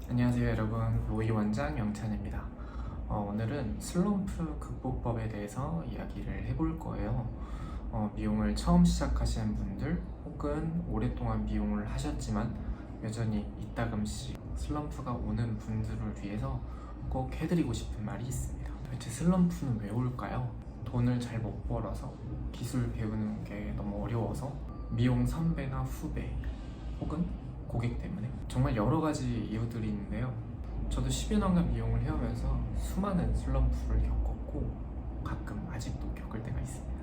안녕하세요 여러분, 로이원장 영찬입니다. 오늘은 슬럼프 극복법에 대해서 이야기를 해볼 거예요. 미용을 처음 시작하시는 분들 혹은 오랫동안 미용을 하셨지만 여전히 이따금씩 슬럼프가 오는 분들을 위해서 꼭 해드리고 싶은 말이 있습니다. 도대체 슬럼프는 왜 올까요? 돈을 잘 못 벌어서, 기술 배우는 게 너무 어려워서, 미용 선배나 후배 혹은 고객 때문에, 정말 여러 가지 이유들이 있는데요. 저도 10여 년간 미용을 해오면서 수많은 슬럼프를 겪었고 가끔 아직도 겪을 때가 있습니다.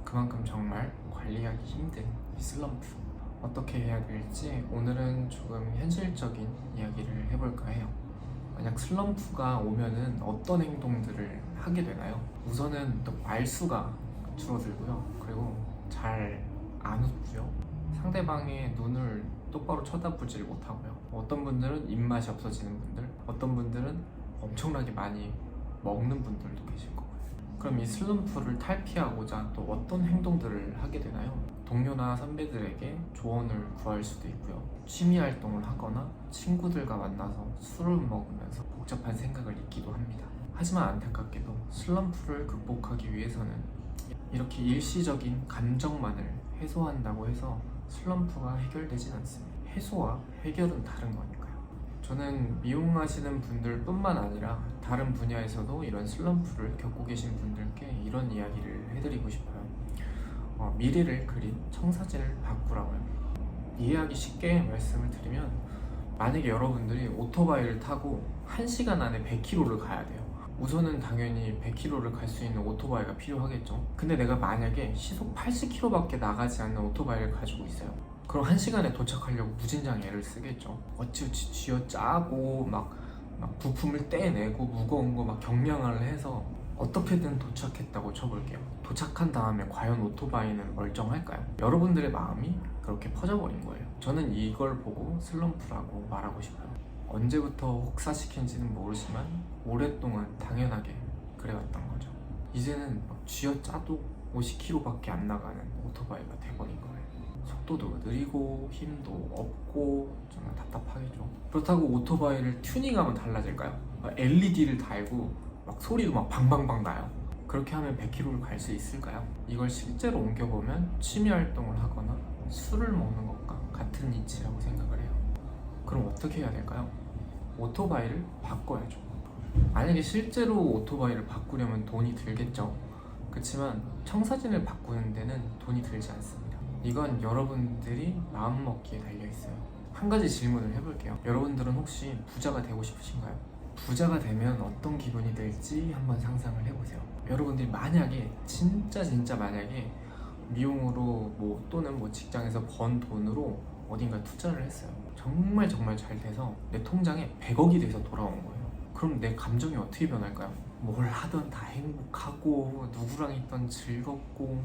그만큼 정말 관리하기 힘든 이 슬럼프, 어떻게 해야 될지 오늘은 조금 현실적인 이야기를 해볼까 해요. 만약 슬럼프가 오면은 어떤 행동들을 하게 되나요? 우선은 또 말수가 줄어들고요. 그리고 잘 안 웃고요. 상대방의 눈을 똑바로 쳐다보지를 못하고요. 어떤 분들은 입맛이 없어지는 분들, 어떤 분들은 엄청나게 많이 먹는 분들도 계실 거고요. 그럼 이 슬럼프를 탈피하고자 또 어떤 행동들을 하게 되나요? 동료나 선배들에게 조언을 구할 수도 있고요. 취미 활동을 하거나 친구들과 만나서 술을 먹으면서 복잡한 생각을 잊기도 합니다. 하지만 안타깝게도 슬럼프를 극복하기 위해서는 이렇게 일시적인 감정만을 해소한다고 해서 슬럼프가 해결되진 않습니다. 해소와 해결은 다른 거니까요. 저는 미용하시는 분들 뿐만 아니라 다른 분야에서도 이런 슬럼프를 겪고 계신 분들께 이런 이야기를 해드리고 싶어요. 미래를 그린 청사진을 바꾸라고요. 이해하기 쉽게 말씀을 드리면, 만약에 여러분들이 오토바이를 타고 1시간 안에 100km를 가야 돼요. 우선은 당연히 100km를 갈 수 있는 오토바이가 필요하겠죠. 근데 내가 만약에 시속 80km밖에 나가지 않는 오토바이를 가지고 있어요. 그럼 1시간에 도착하려고 무진장 애를 쓰겠죠. 어찌어찌 쥐어짜고 막 부품을 떼내고 무거운 거 막 경량화를 해서 어떻게든 도착했다고 쳐볼게요. 도착한 다음에 과연 오토바이는 멀쩡할까요? 여러분들의 마음이 그렇게 퍼져버린 거예요. 저는 이걸 보고 슬럼프라고 말하고 싶어요. 언제부터 혹사시킨지는 모르지만 오랫동안 당연하게 그래왔던 거죠. 이제는 막 쥐어짜도 50km밖에 안 나가는 오토바이가 돼버린 거예요. 속도도 느리고 힘도 없고 정말 답답하겠죠. 그렇다고 오토바이를 튜닝하면 달라질까요? LED를 달고 막 소리도 막 방방방 나요. 그렇게 하면 100km를 갈 수 있을까요? 이걸 실제로 옮겨보면 취미 활동을 하거나 술을 먹는 것과 같은 이치라고 생각을 해요. 그럼 어떻게 해야 될까요? 오토바이를 바꿔야죠. 만약에 실제로 오토바이를 바꾸려면 돈이 들겠죠. 그렇지만 청사진을 바꾸는 데는 돈이 들지 않습니다. 이건 여러분들이 마음먹기에 달려있어요. 한 가지 질문을 해볼게요. 여러분들은 혹시 부자가 되고 싶으신가요? 부자가 되면 어떤 기분이 들지 한번 상상을 해보세요. 여러분들이 만약에 진짜 만약에 미용으로 또는 직장에서 번 돈으로 어딘가 투자를 했어요. 정말 잘 돼서 내 통장에 100억이 돼서 돌아온 거예요. 그럼 내 감정이 어떻게 변할까요? 뭘 하든 다 행복하고, 누구랑 있던 즐겁고,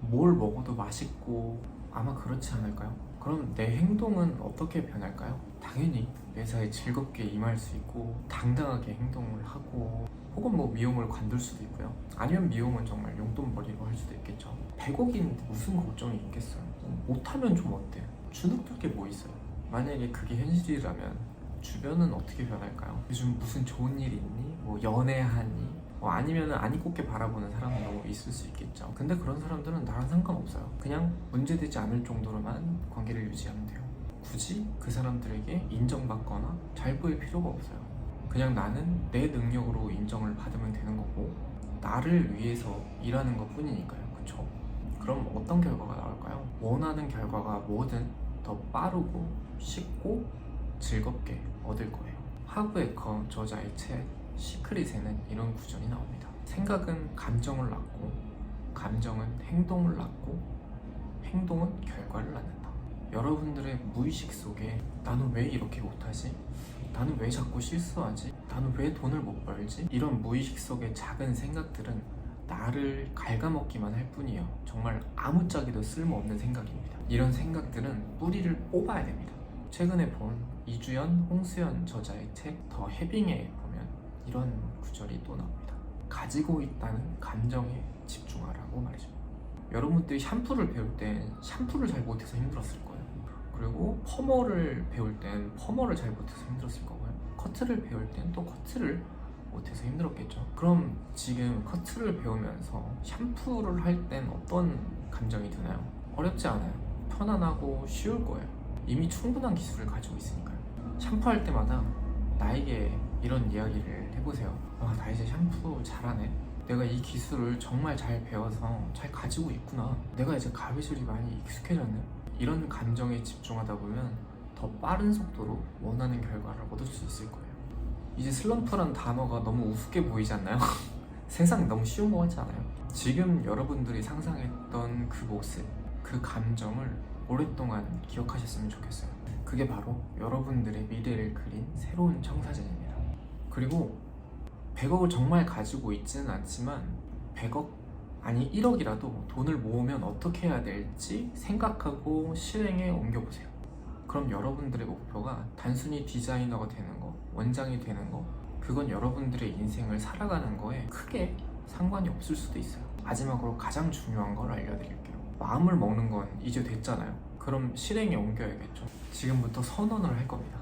뭘 먹어도 맛있고, 아마 그렇지 않을까요? 그럼 내 행동은 어떻게 변할까요? 당연히 매사에 즐겁게 임할 수 있고 당당하게 행동을 하고, 혹은 미용을 관둘 수도 있고요. 아니면 미용은 정말 용돈벌이로 할 수도 있겠죠. 100억인데 무슨 걱정이 있겠어요? 못하면 좀 어때요? 주눅들 게 뭐 있어요? 만약에 그게 현실이라면 주변은 어떻게 변할까요? 요즘 무슨 좋은 일 있니? 연애하니? 아니면 안 이롭게 바라보는 사람도 있을 수 있겠죠. 근데 그런 사람들은 나랑 상관없어요. 그냥 문제되지 않을 정도로만 관계를 유지하면 돼요. 굳이 그 사람들에게 인정받거나 잘 보일 필요가 없어요. 그냥 나는 내 능력으로 인정을 받으면 되는 거고, 나를 위해서 일하는 것 뿐이니까요. 그쵸? 그럼 어떤 결과가 나올까요? 원하는 결과가 뭐든 더 빠르고 쉽고 즐겁게 얻을 거예요. 하브 에커 저자의 책 시크릿에는 이런 구절이 나옵니다. 생각은 감정을 낳고, 감정은 행동을 낳고, 행동은 결과를 낳는다. 여러분들의 무의식 속에 나는 왜 이렇게 못하지? 나는 왜 자꾸 실수하지? 나는 왜 돈을 못 벌지? 이런 무의식 속의 작은 생각들은 나를 갉아먹기만 할 뿐이에요. 정말 아무짝에도 쓸모없는 생각입니다. 이런 생각들은 뿌리를 뽑아야 됩니다. 최근에 본 이주연, 홍수연 저자의 책 더 해빙에 보면 이런 구절이 또 나옵니다. 가지고 있다는 감정에 집중하라고 말이죠. 여러분들이 샴푸를 배울 땐 샴푸를 잘 못해서 힘들었을 거예요. 그리고 펌어를 배울 땐 펌어를 잘 못해서 힘들었을 거고요. 커트를 배울 땐 또 커트를 못해서 힘들었겠죠. 그럼 지금 커트를 배우면서 샴푸를 할 땐 어떤 감정이 드나요? 어렵지 않아요. 편안하고 쉬울 거예요. 이미 충분한 기술을 가지고 있으니까요. 샴푸할 때마다 나에게 이런 이야기를 해보세요. 와, 나 이제 샴푸 잘하네. 내가 이 기술을 정말 잘 배워서 잘 가지고 있구나. 내가 이제 가위질이 많이 익숙해졌네. 이런 감정에 집중하다 보면 더 빠른 속도로 원하는 결과를 얻을 수 있을 거예요. 이제 슬럼프란 단어가 너무 우습게 보이지 않나요? 세상 너무 쉬운 거 같지 않아요? 지금 여러분들이 상상했던 그 모습, 그 감정을 오랫동안 기억하셨으면 좋겠어요. 그게 바로 여러분들의 미래를 그린 새로운 청사진입니다. 그리고 100억을 정말 가지고 있지는 않지만 100억, 아니 1억이라도 돈을 모으면 어떻게 해야 될지 생각하고 실행에 옮겨보세요. 그럼 여러분들의 목표가 단순히 디자이너가 되는 거, 원장이 되는 거, 그건 여러분들의 인생을 살아가는 거에 크게 상관이 없을 수도 있어요. 마지막으로 가장 중요한 걸 알려드릴게요. 마음을 먹는 건 이제 됐잖아요. 그럼 실행에 옮겨야겠죠. 지금부터 선언을 할 겁니다.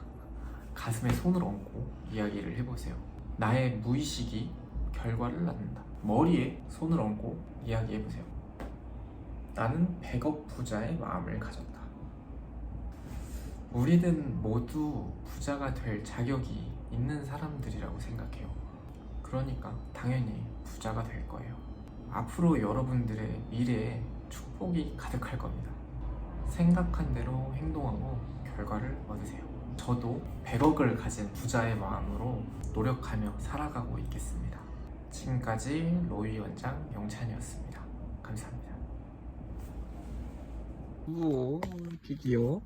가슴에 손을 얹고 이야기를 해보세요. 나의 무의식이 결과를 낳는다. 머리에 손을 얹고 이야기해보세요. 나는 100억 부자의 마음을 가졌다. 우리는 모두 부자가 될 자격이 있는 사람들이라고 생각해요. 그러니까 당연히 부자가 될 거예요. 앞으로 여러분들의 미래에 축복이 가득할 겁니다. 생각한 대로 행동하고 결과를 얻으세요. 저도 100억을 가진 부자의 마음으로 노력하며 살아가고 있겠습니다. 지금까지 로이 원장 영찬이었습니다. 감사합니다. 우와, 이렇게 귀여워.